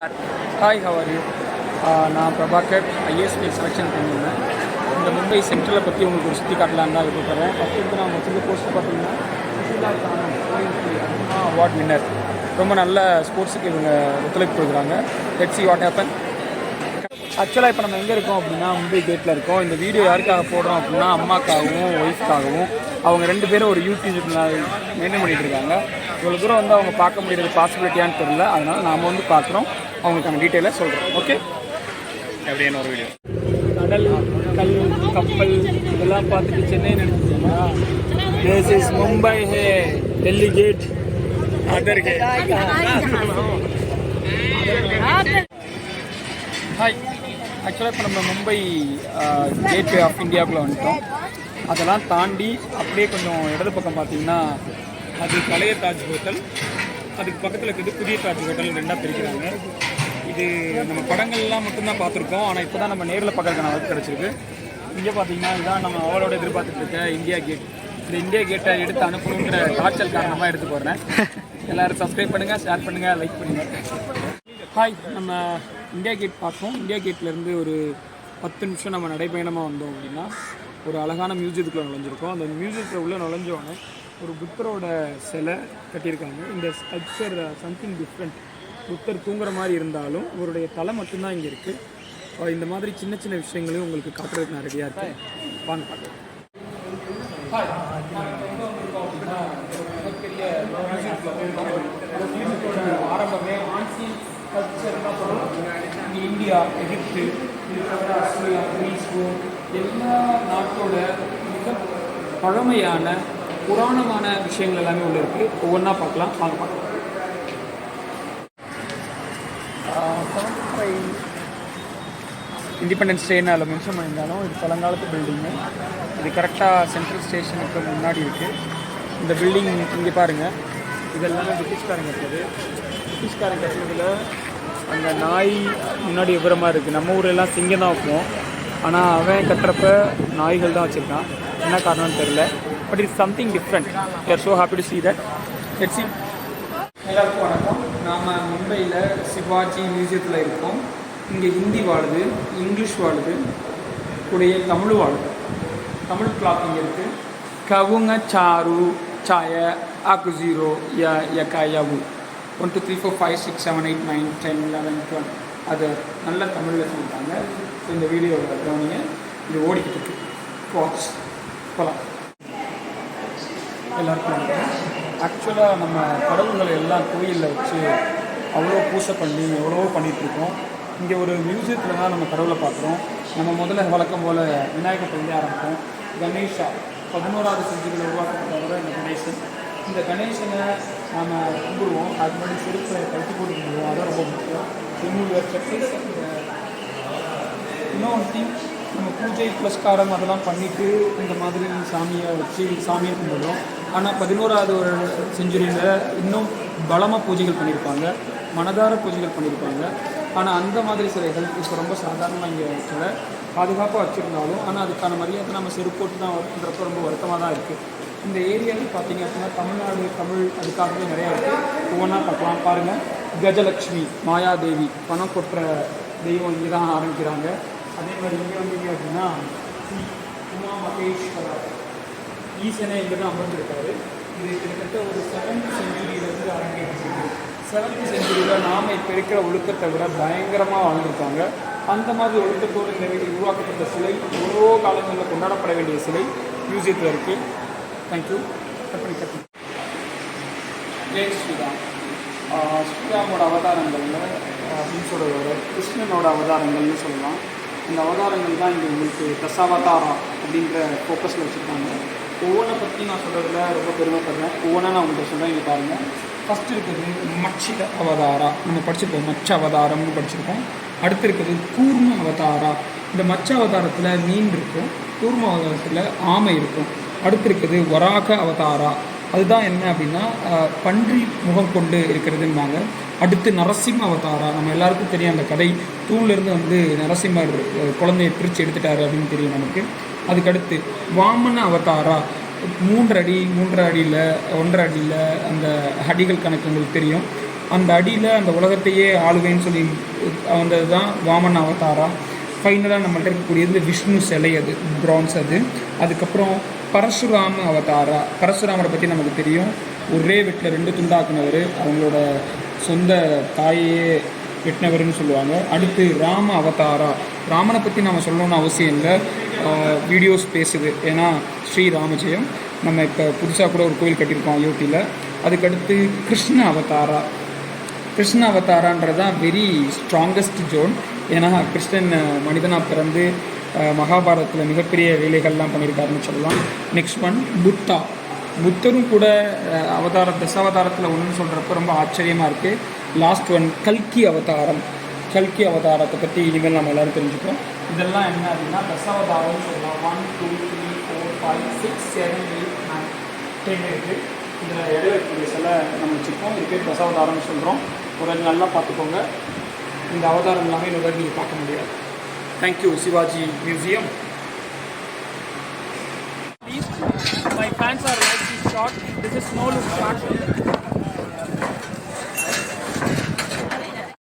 Hi, how are you? நான் Prabhakar ISP selection பண்ணியிருந்தேன். இந்த மும்பை சென்ட்ரலை பற்றி உங்களுக்கு ஒரு சுற்றி காட்டலான்னு தான் விருப்பப்படுறேன். ஃபஸ்ட்டு வந்து நான் வச்சுருக்க போஸ்ட் பார்த்தீங்கன்னா அவார்ட் வின்னர். ரொம்ப நல்ல ஸ்போர்ட்ஸுக்கு இவங்க ஒத்துழைப்பு கொடுக்குறாங்க. Let's see what happen. ஆக்சுவலாக இப்போ நம்ம எங்கே இருக்கோம் அப்படின்னா மும்பை கேட்டில் இருக்கோம். இந்த வீடியோ யாருக்காக போடுறோம் அப்படின்னா அம்மாக்காகவும் ஒய்ஃப்காகவும். அவங்க ரெண்டு பேரும் ஒரு யூடியூப் மெயின்டைன் பண்ணிகிட்டு இருக்காங்க. இவ்வளோ தூரம் வந்து அவங்க பார்க்க முடியாது பாசிபிலிட்டியான்னு தெரியல. அதனால் நாம் வந்து பார்க்குறோம், அவங்களுக்கான டீட்டெயிலை சொல்கிறோம். ஓகே, எப்படின்னு ஒரு வீடியோ. கடல், கல், கப்பல் இதெல்லாம் பார்த்துட்டு சென்னை நினைச்சிங்களா? This is Mumbai hey, Delhi gate, other hey. Hi, ஆக்சுவலாக இப்போ நம்ம மும்பை கேட்வே ஆஃப் இந்தியாவுக்குள்ளே வந்துட்டோம். அதெல்லாம் தாண்டி அப்படியே கொஞ்சம் இடது பக்கம் பார்த்தீங்கன்னா அது பழைய தாஜ் ஹோட்டல், அதுக்கு பக்கத்தில் இருக்கிறது புதிய தாஜ் ஹோட்டல், ரெண்டாக பிரிக்கிறாங்க. இது நம்ம படங்கள்லாம் மட்டும்தான் பார்த்துருக்கோம், ஆனால் இப்போ தான் நம்ம நேரில் பார்க்கறதுக்கான வாய்ப்பு கிடச்சிருக்கு. இங்கே பார்த்தீங்கன்னா இதுதான் நம்ம அவளோட எதிர்பார்த்துட்டு இருக்க இந்தியா கேட். இந்த இந்தியா கேட்டை எடுத்து அனுப்பணுன்ற காய்ச்சல் காரணமாக எடுத்து போடுறேன். எல்லோரும் சப்ஸ்கிரைப் பண்ணுங்கள், ஷேர் பண்ணுங்கள், லைக் பண்ணுங்கள். ஹாய், நம்ம இந்தியா கேட் பார்த்தோம். இந்தியா கேட்லேருந்து ஒரு 10 நிமிஷம் நம்ம நடைபயணமாக வந்தோம் அப்படின்னா ஒரு அழகான மியூசியத்துக்குள்ளே நுழைஞ்சிருக்கோம். அந்த மியூசியத்தில் உள்ளே நுழைஞ்சோடனே ஒரு புத்தரோட சிலை கட்டியிருக்காங்க. இந்த ஸ்கல்ப்சர் சம்திங் டிஃப்ரெண்ட். புத்தர் தூங்குற மாதிரி இருந்தாலும் இவருடைய தலை மட்டும்தான் இங்கே இருக்குது. இந்த மாதிரி சின்ன சின்ன விஷயங்களையும் உங்களுக்கு காட்டுறதுக்கு நான் ரெடியாக இருக்கேன். வாங்க பார்க்கலாம். ஆரம்பமே ஆன்சியன் கல்ச்சர் தான் சொல்லுவாங்க. இந்தியா, எகிப்து, ஆஸ்திரேலியா, கிரீஸ், எல்லா நாட்டோட மிக பழமையான புராணமான விஷயங்கள் எல்லாமே உள்ள இருக்குது. ஒவ்வொன்றா பார்க்கலாம், வாங்க பார்க்கலாம். 75 இண்டிபெண்டன்ஸ் டேன்னு அதில் மென்ஷன் பண்ணியிருந்தாலும் இது பழங்காலத்து பில்டிங்கு. இது கரெக்டாக சென்ட்ரல் ஸ்டேஷனுக்கு முன்னாடி இருக்குது. இந்த பில்டிங் இங்கே பாருங்கள், இதெல்லாமே பிரிட்டிஷ்காரங்க இருக்குது. பிரிட்டிஷ்காரங்க கட்டினதில் அந்த நாய் முன்னாடி விவரமாக இருக்குது. நம்ம ஊரெல்லாம் சிங்கம் தான் வைப்போம், ஆனால் அவன் கட்டுறப்ப நாய்கள் தான் வச்சுருக்கான். என்ன காரணம்னு தெரியல, but it's something different. We are so happy to see that. Let's see. எல்லாருக்கும் வணக்கம். நாம் மும்பையில் சிவாஜி மியூசியத்தில் இருக்கோம். இங்கே ஹிந்தி வாழுது, இங்கிலீஷ் வாழுது, கூடிய தமிழ் வாழுது. தமிழ் கிளாக் இங்கே இருக்குது. கவுங்க சாரு சாய ஆக்கு 0 யவு 1 2 3 4 5 6 7 8 9 10 11 12 அது நல்ல தமிழில் சொல்லிட்டாங்க. ஸோ இந்த வீடியோவில் கவனிங்க, இது ஓடிக்கிட்டு இருக்கு. வாட்ச் போகலாம். எல்லாருக்கும் ஆக்சுவலாக நம்ம கடவுள்களை எல்லாம் கோயிலில் வச்சு அவ்வளோ பூஜை பண்ணி எவ்வளவோ பண்ணிகிட்ருக்கோம். இங்கே ஒரு மியூசியத்தில் தான் நம்ம கடவுளை பார்க்குறோம். நம்ம முதல்ல வழக்கம் போல் விநாயகர்லேருந்தே ஆரம்பிப்போம். கணேஷா 11ஆவது செஞ்சுரியில் உருவாக்கப்பட்டவரை இந்த கணேசன். இந்த கணேசனை நாம் கும்பிடுவோம். அது முன்னாடி செருப்பை கட்டி போட்டு கும்பிடுவோம். அதான் ரொம்ப முக்கியம். இன்னொன்று திங், நம்ம பூஜை புரஸ்காரம் அதெல்லாம் பண்ணிவிட்டு இந்த மாதிரி சாமியை வச்சு சாமியை கும்பிடுவோம். ஆனால் 11ஆவது ஒரு செஞ்சுரியில் இன்னும் பலமாக பூஜைகள் பண்ணியிருப்பாங்க, மனதார பூஜைகள் பண்ணியிருப்பாங்க. ஆனால் அந்த மாதிரி சிலைகள் இப்போ ரொம்ப சாதாரணமாக இங்கே சில பாதுகாப்பாக வச்சுருந்தாலும் ஆனால் அதுக்கான மரியாதை நம்ம செருப்போட்டு தான் வருன்றப்ப ரொம்ப வருத்தமாக தான் இருக்குது. இந்த ஏரியாவில் பார்த்திங்க அப்படின்னா தமிழ்நாடு தமிழ் அதுக்காகவே நிறையா இருக்குது. ஒவ்வொன்றா பார்க்கலாம். பாருங்கள், கஜலக்ஷ்மி, மாயாதேவி, பணம் கொட்டுற தெய்வம் இங்கே தான் ஆரம்பிக்கிறாங்க. அதே மாதிரி இங்கே வந்தீங்க அப்படின்னா உமா மகேஸ்வரர் ஈசனே இங்கே தான் அமர்ந்திருக்காரு. இது கிட்டத்தட்ட ஒரு 7th செஞ்சுரியிலேருந்து அரங்கேற்றிருக்கு. 7th செஞ்சுரியில் நாம் இப்போ இருக்கிற ஒழுக்கத்தை விட பயங்கரமாக வாழ்ந்துருக்காங்க. அந்த மாதிரி ஒழுக்கத்தோடு உருவாக்கப்பட்ட சிலை, எவ்வளோ காலங்களில் கொண்டாடப்பட வேண்டிய சிலை மியூசியத்தில் இருக்குது. தேங்க்யூ. கற்பனை ஜெய் ஸ்ரீராம். ஸ்ரீராமோட அவதாரங்களில் ஹிம்ஸோட கிருஷ்ணனோட அவதாரங்கள்னு சொல்லலாம். இந்த அவதாரங்கள் தான் இங்கே உங்களுக்கு தசாவதாரா அப்படின்ற ஃபோக்கஸில் வச்சுருக்காங்க. ஒவ்வொன்றை பற்றி நான் சொல்கிறதுல ரொம்ப பெருமைப்படுறேன். ஒவ்வொன்றா நான் உங்களுக்கு சொல்கிறேன். இங்கே பாருங்கள். ஃபஸ்ட்டு இருக்கிறது மட்சித அவதாரா, நம்ம படிச்சிருக்கோம். மச்ச அவதாரம்னு படிச்சிருக்கோம். அடுத்து இருக்கிறது கூர்ம அவதாரா. இந்த மச்ச அவதாரத்தில் மீன் இருக்கும், கூர்ம அவதாரத்தில் ஆமை இருக்கும். அடுத்து இருக்கிறது வராக அவதாரா. அதுதான் என்ன அப்படின்னா பன்றி முகம் கொண்டு இருக்கிறதுன்னாங்க. அடுத்து நரசிம்ம அவதாரா. நம்ம எல்லாருக்கும் தெரியும் அந்த கதை. தூண்லேருந்து வந்து நரசிம்மர் குழந்தையை பிரித்து எடுத்துட்டாரு அப்படின்னு தெரியும் நமக்கு. அதுக்கடுத்து வாமன அவதாரா. 3 அடி 3 அடியில் 1.5 அடியில் அந்த அடிகள் கணக்கு உங்களுக்கு தெரியும். அந்த அடியில் அந்த உலகத்தையே ஆளுவேன்னு சொல்லி வந்தது தான் வாமன அவதாரா. ஃபைனலாக நம்மள்ட்ட இருக்கக்கூடியது விஷ்ணு சிலை, அது பிரான்ஸ் அது. அதுக்கப்புறம் பரசுராம அவதாரா. பரசுராமரை பற்றி நமக்கு தெரியும், ஒரே வெட்டில் 2 துண்டாக்குனவர், அவங்களோட சொந்த தாயே வெட்டினவர்னு சொல்லுவாங்க. அடுத்து ராம அவதாரா. ராமனை பற்றி நம்ம சொல்லணும்னு அவசியம் இல்லை, வீடியோஸ் பேசுது, ஏன்னா ஸ்ரீராமஜெயம். நம்ம இப்போ புதுசாக கூட ஒரு கோயில் கட்டியிருக்கோம் அயோத்தியில். அதுக்கடுத்து கிருஷ்ண அவதாரா. கிருஷ்ண அவதாரான்றது தான் வெரி ஸ்ட்ராங்கஸ்ட் ஜோன், ஏன்னா கிருஷ்ணன் மனிதனாக பிறந்து மகாபாரதத்தில் மிகப்பெரிய வேலைகள்லாம் பண்ணியிருக்காருன்னு சொல்லலாம். Next one Buddha. புத்தரும் கூட தசாவதாரத்தில் ஒன்றுன்னு சொல்கிறப்ப ரொம்ப ஆச்சரியமாக இருக்குது. லாஸ்ட் ஒன் கல்கி அவதாரம். கல்கி அவதாரத்தை பற்றி இனிமேல் நம்ம எல்லோரும் தெரிஞ்சுப்போம். இதெல்லாம் என்ன அப்படின்னா தசாவதாரம்னு சொல்லலாம். 1 2 3 4 5 6 7 8 9 10 இருக்குது. இதில் இடையில இருக்கக்கூடிய சில நம்ம வச்சுருக்கோம், இது பேர் தசாவதாரம்னு சொல்கிறோம். ஒரு நல்லா பார்த்துக்கோங்க, இந்த அவதாரம் எல்லாமே இந்த நீங்கள் பார்க்க முடியாது. Thank you Sivaji museum. My fans are like this shot. This is no look shot.